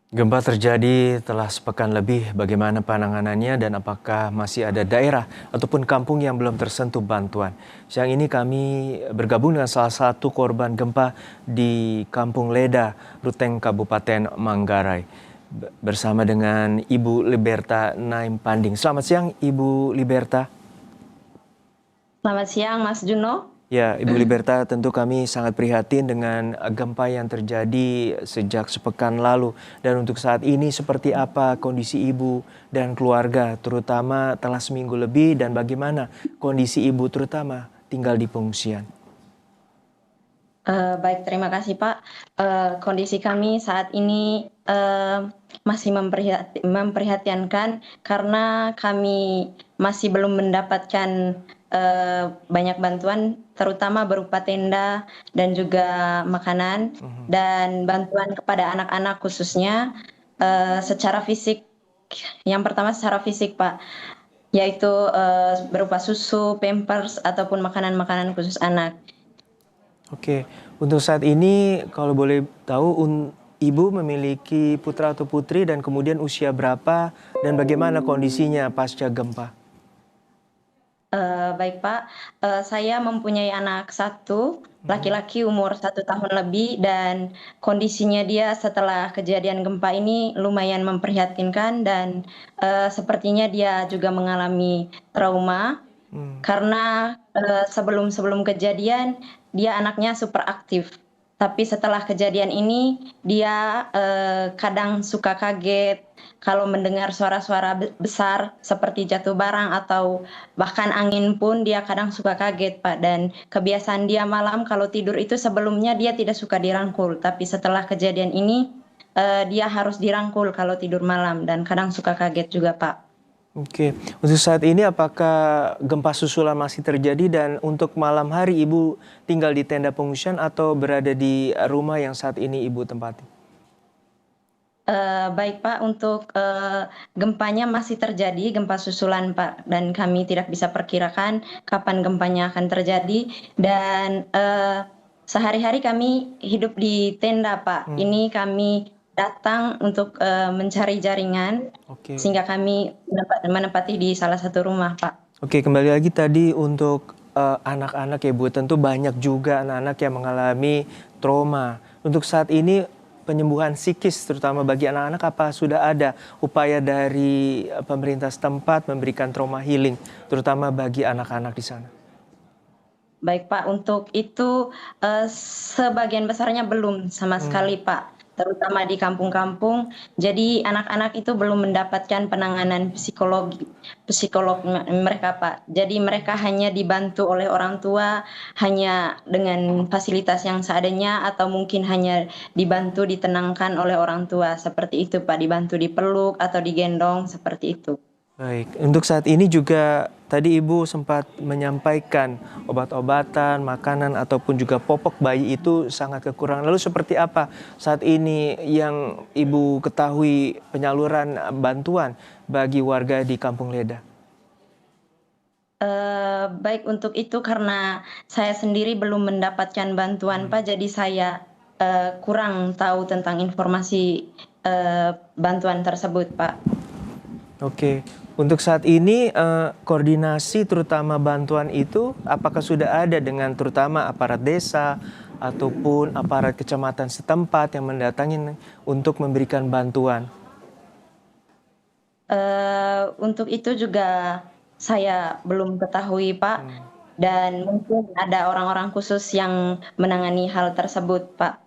Gempa terjadi telah sepekan lebih. Bagaimana penanganannya dan apakah masih ada daerah ataupun kampung yang belum tersentuh bantuan? Siang ini kami bergabung dengan salah satu korban gempa di Kampung Leda, Ruteng, Kabupaten Manggarai. Bersama dengan Ibu Liberta Naim Panding. Selamat siang Ibu Liberta. Selamat siang, Mas Juno. Ya, Ibu Liberta, tentu kami sangat prihatin dengan gempa yang terjadi sejak sepekan lalu. Dan untuk saat ini seperti apa kondisi Ibu dan keluarga, terutama telah seminggu lebih, dan bagaimana kondisi Ibu terutama tinggal di pengungsian? Baik, terima kasih Pak. Kondisi kami saat ini masih memprihatinkan karena kami masih belum mendapatkan banyak bantuan, terutama berupa tenda dan juga makanan, dan bantuan kepada anak-anak khususnya secara fisik. Yang pertama secara fisik, Pak, yaitu berupa susu, pampers, ataupun makanan-makanan khusus anak. Oke, untuk saat ini kalau boleh tahu, Ibu memiliki putra atau putri dan kemudian usia berapa dan bagaimana kondisinya pasca gempa? Baik Pak, saya mempunyai anak satu, laki-laki umur 1 tahun lebih, dan kondisinya dia setelah kejadian gempa ini lumayan memprihatinkan dan sepertinya dia juga mengalami trauma Hmm. karena sebelum kejadian dia anaknya super aktif. Tapi setelah kejadian ini dia kadang suka kaget kalau mendengar suara-suara besar seperti jatuh barang atau bahkan angin pun dia kadang suka kaget, Pak. Dan kebiasaan dia malam kalau tidur itu sebelumnya dia tidak suka dirangkul, tapi setelah kejadian ini dia harus dirangkul kalau tidur malam dan kadang suka kaget juga, Pak. Oke, untuk saat ini apakah gempa susulan masih terjadi dan untuk malam hari Ibu tinggal di tenda pengungsian atau berada di rumah yang saat ini Ibu tempati? Baik Pak, untuk gempanya masih terjadi, gempa susulan Pak, dan kami tidak bisa perkirakan kapan gempanya akan terjadi, dan sehari-hari kami hidup di tenda Pak. Hmm, Ini kami datang untuk mencari jaringan, oke. sehingga kami menempati di salah satu rumah Pak. Oke, kembali lagi tadi untuk anak-anak ya Bu, tentu banyak juga anak-anak yang mengalami trauma. Untuk saat ini penyembuhan psikis terutama bagi anak-anak, apa sudah ada upaya dari pemerintah setempat memberikan trauma healing terutama bagi anak-anak di sana? Baik Pak, untuk itu sebagian besarnya belum sama Hmm. sekali Pak, terutama di kampung-kampung. Jadi anak-anak itu belum mendapatkan penanganan psikolog mereka Pak. Jadi mereka hanya dibantu oleh orang tua, hanya dengan fasilitas yang seadanya atau mungkin hanya dibantu ditenangkan oleh orang tua, seperti itu Pak, dibantu dipeluk atau digendong, seperti itu. Baik, untuk saat ini juga tadi Ibu sempat menyampaikan obat-obatan, makanan ataupun juga popok bayi itu sangat kekurangan. Lalu seperti apa saat ini yang Ibu ketahui penyaluran bantuan bagi warga di Kampung Leda? Baik, untuk itu karena saya sendiri belum mendapatkan bantuan Hmm. Pak, jadi saya kurang tahu tentang informasi bantuan tersebut Pak. Oke, untuk saat ini koordinasi terutama bantuan itu apakah sudah ada dengan terutama aparat desa ataupun aparat kecamatan setempat yang mendatangi untuk memberikan bantuan? Untuk itu juga saya belum ketahui Pak, Hmm. dan mungkin ada orang-orang khusus yang menangani hal tersebut Pak.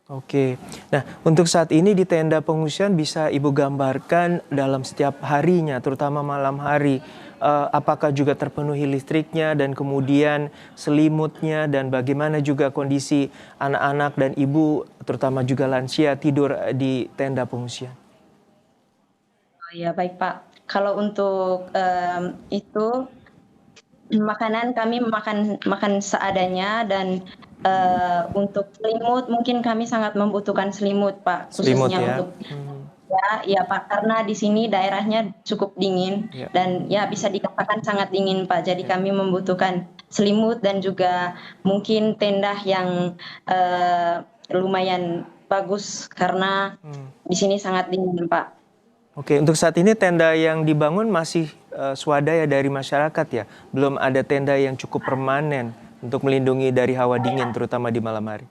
Oke, nah untuk saat ini di tenda pengungsian bisa Ibu gambarkan dalam setiap harinya, terutama malam hari, apakah juga terpenuhi listriknya dan kemudian selimutnya dan bagaimana juga kondisi anak-anak dan Ibu, terutama juga lansia tidur di tenda pengungsian? Oh ya, baik Pak. Kalau untuk itu makanan kami makan seadanya, dan untuk selimut mungkin kami sangat membutuhkan selimut Pak, Selimut khususnya ya. untuk Hmm, ya Pak, karena di sini daerahnya cukup dingin ya. dan ya bisa dikatakan sangat dingin Pak. Jadi Ya. kami membutuhkan selimut dan juga mungkin tenda yang lumayan bagus karena di sini sangat dingin, Pak. Oke, untuk saat ini tenda yang dibangun masih swadaya dari masyarakat ya? Belum ada tenda yang cukup permanen untuk melindungi dari hawa dingin terutama di malam hari?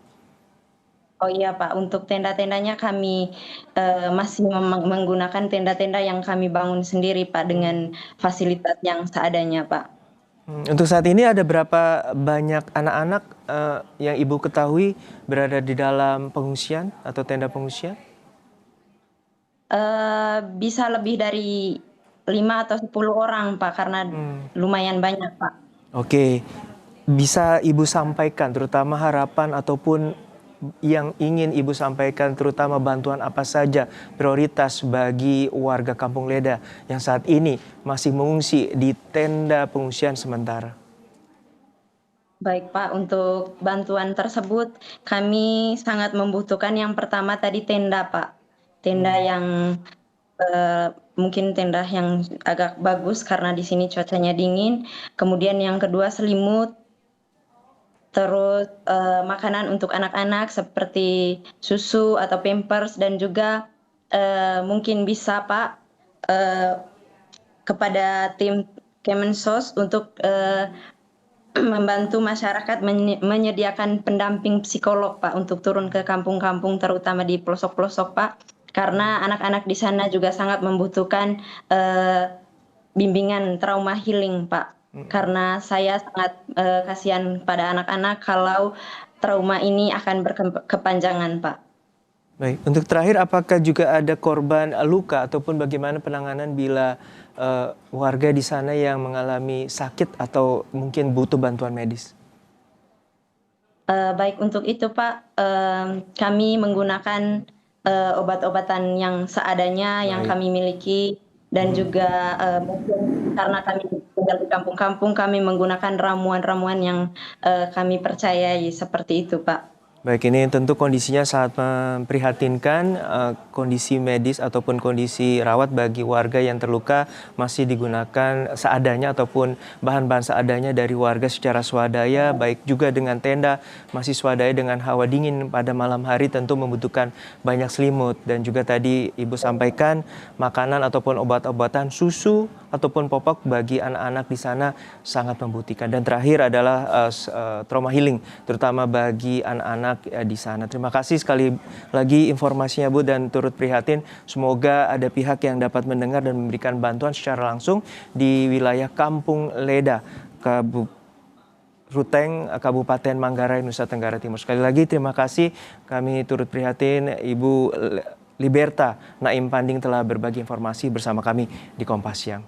Oh iya, Pak, untuk tenda-tendanya kami, masih menggunakan tenda-tenda yang kami bangun sendiri, Pak, dengan fasilitas yang seadanya, Pak. Untuk saat ini ada berapa banyak anak-anak yang Ibu ketahui berada di dalam pengungsian atau tenda pengungsian? Bisa lebih dari 5 atau 10 orang, Pak, karena lumayan banyak, Pak. Oke, bisa Ibu sampaikan terutama harapan ataupun yang ingin Ibu sampaikan terutama bantuan apa saja prioritas bagi warga Kampung Leda yang saat ini masih mengungsi di tenda pengungsian sementara? Baik, Pak, untuk bantuan tersebut kami sangat membutuhkan yang pertama tadi tenda, Pak. Tenda yang, mungkin tenda yang agak bagus karena di sini cuacanya dingin, kemudian yang kedua selimut, terus, makanan untuk anak-anak seperti susu atau Pampers dan juga, mungkin bisa, Pak, eee, kepada tim Kemensos untuk, membantu masyarakat menyediakan pendamping psikolog, Pak, untuk turun ke kampung-kampung terutama di pelosok-pelosok, Pak. Karena anak-anak di sana juga sangat membutuhkan, bimbingan trauma healing, Pak. Karena saya sangat, kasihan pada anak-anak kalau trauma ini akan berkepanjangan, Pak. Baik, untuk terakhir apakah juga ada korban luka ataupun bagaimana penanganan bila warga di sana yang mengalami sakit atau mungkin butuh bantuan medis? Baik untuk itu, Pak, kami menggunakan, obat-obatan yang seadanya yang Baik. kami miliki dan juga, mungkin karena kami tinggal di kampung-kampung, kami menggunakan ramuan-ramuan yang, kami percayai seperti itu, Pak. Baik, ini tentu kondisinya sangat memprihatinkan, kondisi medis ataupun kondisi rawat bagi warga yang terluka masih digunakan seadanya ataupun bahan-bahan seadanya dari warga secara swadaya, baik juga dengan tenda masih swadaya dengan hawa dingin pada malam hari tentu membutuhkan banyak selimut dan juga tadi Ibu sampaikan makanan ataupun obat-obatan, susu ataupun popok bagi anak-anak di sana sangat membutuhkan. Dan terakhir adalah trauma healing terutama bagi anak-anak di sana. Terima kasih sekali lagi informasinya Bu dan turut prihatin. Semoga ada pihak yang dapat mendengar dan memberikan bantuan secara langsung di wilayah Kampung Leda, Ruteng, Kabupaten Manggarai, Nusa Tenggara Timur. Sekali lagi terima kasih. Kami turut prihatin Ibu Liberta Naim Panding telah berbagi informasi bersama kami di Kompas Siang.